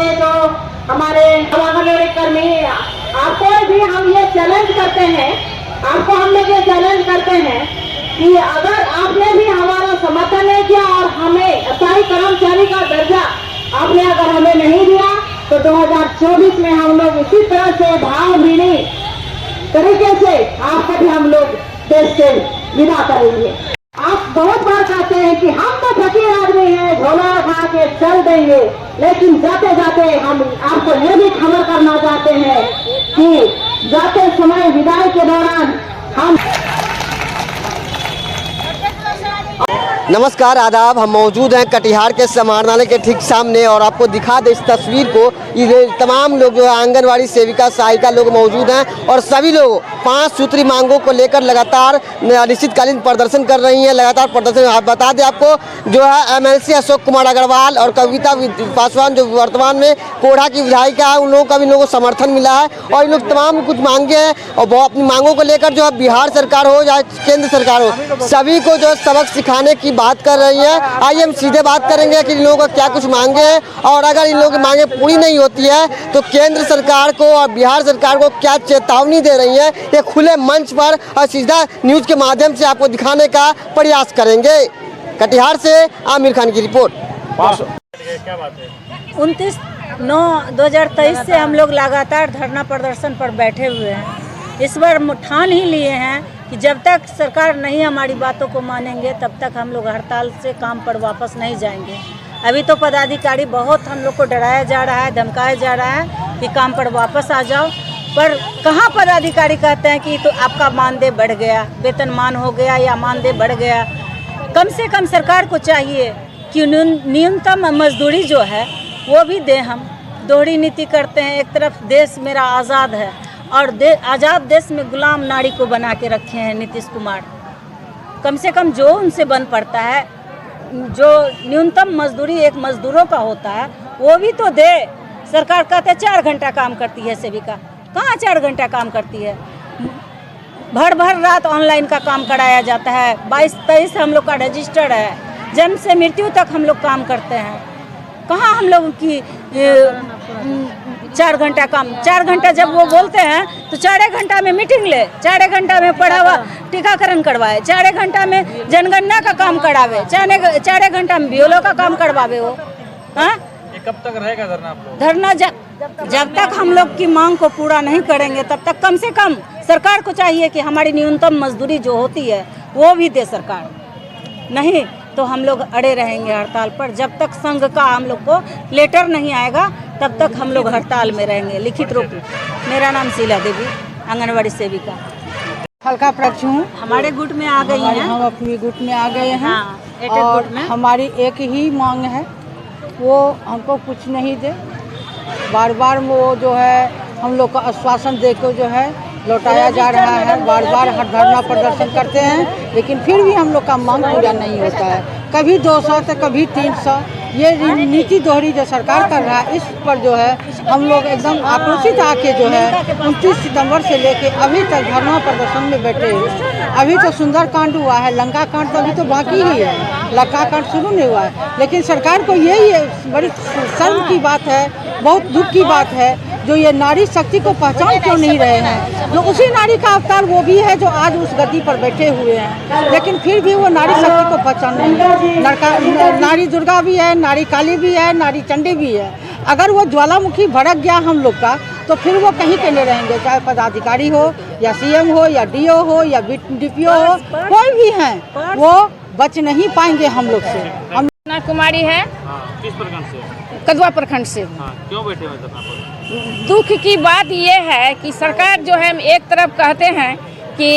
से जो हमारे आंगनबाड़ी कर्मी, आपको भी हम ये चैलेंज करते हैं, आपको हम लोग ये चैलेंज करते हैं कि अगर आपने भी हमारा समर्थन नहीं किया और हमें अस्थायी कर्मचारी का दर्जा आपने अगर हमें नहीं दिया तो 2024 में हम लोग इसी तरह से भावभीनी तरीके से आपको भी हम लोग देश से विदा करेंगे। आप बहुत बार कहते हैं कि हम तो फकीर आदमी हैं, झोला उठा के चल देंगे, लेकिन जाते जाते हम आपको ये भी खबर करना चाहते हैं कि जाते समय विदाई के दौरान हम। नमस्कार, आदाब। हम मौजूद हैं कटिहार के समाहरणालय के ठीक सामने और आपको दिखा दें इस तस्वीर को। ये तमाम लोग जो है आंगनवाड़ी सेविका सहायिका लोग मौजूद हैं और सभी लोग 5 सूत्री मांगों को लेकर लगातार अनिश्चितकालीन प्रदर्शन कर रही हैं। लगातार प्रदर्शन आप बता दें आपको जो है MLC अशोक कुमार अग्रवाल और कविता पासवान जो वर्तमान में कोढ़ा की विधायिका है, उन लोगों का भी लोगों को समर्थन मिला है और इन लोग तमाम कुछ मांगे हैं और वो अपनी मांगों को लेकर जो है बिहार सरकार हो या केंद्र सरकार हो, सभी को जो है सबक सिखाने की बात कर रही है। आइए हम सीधे बात करेंगे कि इन लोगों को क्या कुछ मांगे हैं और अगर इन लोगों की मांगे पूरी नहीं होती है तो केंद्र सरकार को और बिहार सरकार को क्या चेतावनी दे रही है, ये खुले मंच पर और सीधा न्यूज के माध्यम से आपको दिखाने का प्रयास करेंगे। कटिहार से आमिर खान की रिपोर्ट। क्या बात है? 29/9/2023 से हम लोग लगातार धरना प्रदर्शन पर बैठे हुए हैं। इस बार ठान ही लिए हैं कि जब तक सरकार नहीं हमारी बातों को मानेंगे तब तक हम लोग हड़ताल से काम पर वापस नहीं जाएंगे। अभी तो पदाधिकारी बहुत हम लोग को डराया जा रहा है, धमकाया जा रहा है कि काम पर वापस आ जाओ, पर कहाँ पदाधिकारी कहते हैं कि तो आपका मानदेय बढ़ गया, वेतनमान हो गया या मानदेय बढ़ गया। कम से कम सरकार को चाहिए कि न्यूनतम मजदूरी जो है वो भी दें। हम दोहरी नीति करते हैं, एक तरफ देश मेरा आज़ाद है और आज़ाद देश में गुलाम नारी को बना के रखे हैं नीतीश कुमार। कम से कम जो उनसे बन पड़ता है, जो न्यूनतम मजदूरी एक मजदूरों का होता है वो भी तो दे। सरकार कहते हैं 4 घंटा काम करती है सेविका, कहाँ 4 घंटा काम करती है? भर रात ऑनलाइन का काम कराया जाता है। 22-23 हम लोग का रजिस्टर है, जन्म से मृत्यु तक हम लोग काम करते हैं। कहाँ हम लोग की 4 घंटा काम? 4 घंटा जब वो बोलते हैं तो 4 घंटा में मीटिंग ले, 4 घंटा में पढ़ावा टीकाकरण करवाए, 4 घंटा में जनगणना का काम करावे, 4 घंटा में BLO का काम करवावे। वो हाँ, कब तक रहेगा धरना आप लोग? धरना जब तक हम लोग की मांग को पूरा नहीं करेंगे तब तक कम से कम सरकार को चाहिए कि हमारी न्यूनतम मजदूरी जो होती है वो भी दे सरकार। नहीं तो हम लोग अड़े रहेंगे हड़ताल पर। जब तक संघ का हम लोग को लेटर नहीं आएगा तब तक हम लोग हड़ताल में रहेंगे, लिखित रूप में। मेरा नाम शीला देवी, आंगनवाड़ी सेविका। हल्का प्रक्ष हूँ। हमारे गुट में आ गई हैं। हम अपनी गुट में आ गए हैं। हाँ, और गुट में हमारी एक ही मांग है, वो हमको कुछ नहीं दे। बार बार वो जो है हम लोग को आश्वासन देकर जो है लौटाया जा रहा है। बार बार धरना प्रदर्शन करते हैं लेकिन फिर भी हम लोग का मांग पूरा नहीं होता है। कभी 200 तो कभी 300। ये नीति दोहरी जो सरकार कर रहा है, इस पर जो है हम लोग एकदम आक्रोशित आके जो है 29 सितंबर से लेके अभी तक धरना प्रदर्शन में बैठे हैं। अभी तो सुंदरकांड हुआ है, लंका कांड तो अभी तो बाकी ही है, लंका कांड शुरू नहीं हुआ है। लेकिन सरकार को यही बड़ी शर्म की बात है, बहुत दुख की बात है, जो ये नारी शक्ति को पहचान क्यों नहीं रहे हैं। जो उसी नारी का अवतार वो भी है जो आज उस गद्दी पर बैठे हुए हैं, लेकिन फिर भी वो नारी शक्ति को पहचान नहीं है। नारी दुर्गा भी है, नारी काली भी है, नारी चंडी भी है। अगर वो ज्वालामुखी भड़क गया हम लोग का तो फिर वो कहीं के नहीं रहेंगे, चाहे पदाधिकारी हो या CM हो या DO हो या DPO हो, कोई भी हैं, वो बच नहीं पाएंगे हम लोग से। हम कुमारी है। किस प्रखंड से? कदवा प्रखंड से। क्यों बैठे हुए धरना पर? दुख की बात ये है कि सरकार जो है एक तरफ कहते हैं कि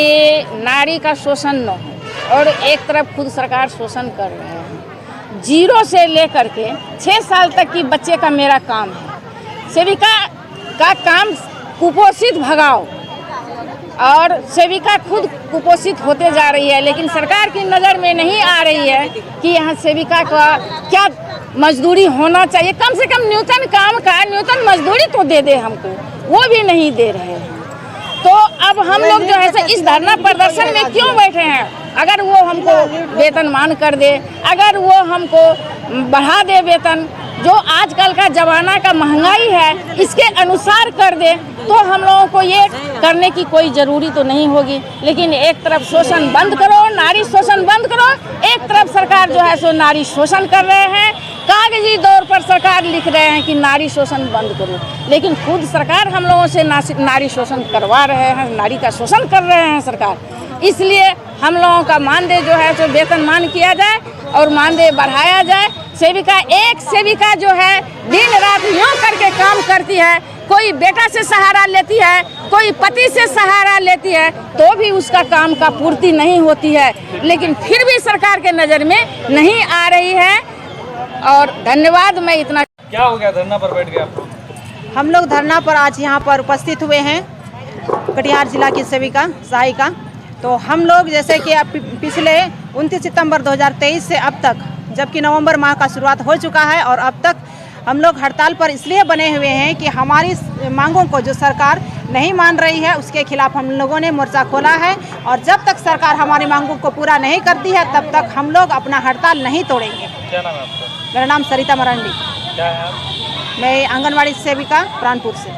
नारी का शोषण न हो और एक तरफ खुद सरकार शोषण कर रहे हैं। 0 से लेकर के 6 साल तक की बच्चे का मेरा काम है। सेविका का काम कुपोषित भगाओ और सेविका खुद कुपोषित होते जा रही है, लेकिन सरकार की नज़र में नहीं आ रही है कि यहाँ सेविका का क्या मजदूरी होना चाहिए। कम से कम न्यूनतम काम का न्यूनतम मजदूरी तो दे दे हमको, वो भी नहीं दे रहे हैं। तो अब हम लोग जो है इस धरना प्रदर्शन में क्यों बैठे हैं? अगर वो हमको वेतनमान कर दे, अगर वो हमको बढ़ा दे वेतन, जो आजकल का जमाना का महंगाई है इसके अनुसार कर दे तो हम लोगों को ये करने की कोई ज़रूरी तो नहीं होगी। लेकिन एक तरफ शोषण बंद करो, नारी शोषण बंद करो, एक तरफ सरकार जो है सो नारी शोषण कर रहे हैं। कागजी तौर पर सरकार लिख रहे हैं कि नारी शोषण बंद करो, लेकिन खुद सरकार हम लोगों से नारी शोषण करवा रहे हैं, नारी का शोषण कर रहे हैं सरकार। इसलिए हम लोगों का मानदेय जो है सो वेतनमान किया जाए और मानदेय बढ़ाया जाए। एक सेविका जो है दिन रात यूँ करके काम करती है, कोई बेटा से सहारा लेती है, कोई पति से सहारा लेती है, तो भी उसका काम का पूर्ति नहीं होती है, लेकिन फिर भी सरकार के नज़र में नहीं आ रही है। और धन्यवाद, मैं इतना। क्या हो गया, धरना पर बैठ गए आप लोग? हम लोग धरना पर आज यहाँ पर उपस्थित हुए हैं, कटिहार जिला की सेविका सहायिका। तो हम लोग जैसे कि पिछले 29 सितंबर 2023 से अब तक, जबकि नवंबर माह का शुरुआत हो चुका है, और अब तक हम लोग हड़ताल पर इसलिए बने हुए हैं कि हमारी मांगों को जो सरकार नहीं मान रही है उसके खिलाफ हम लोगों ने मोर्चा खोला है। और जब तक सरकार हमारी मांगों को पूरा नहीं करती है तब तक हम लोग अपना हड़ताल नहीं तोड़ेंगे। क्या नाम है आपका? मेरा नाम सरिता मरांडी। क्या है आप? मैं आंगनवाड़ी सेविका प्राणपुर से।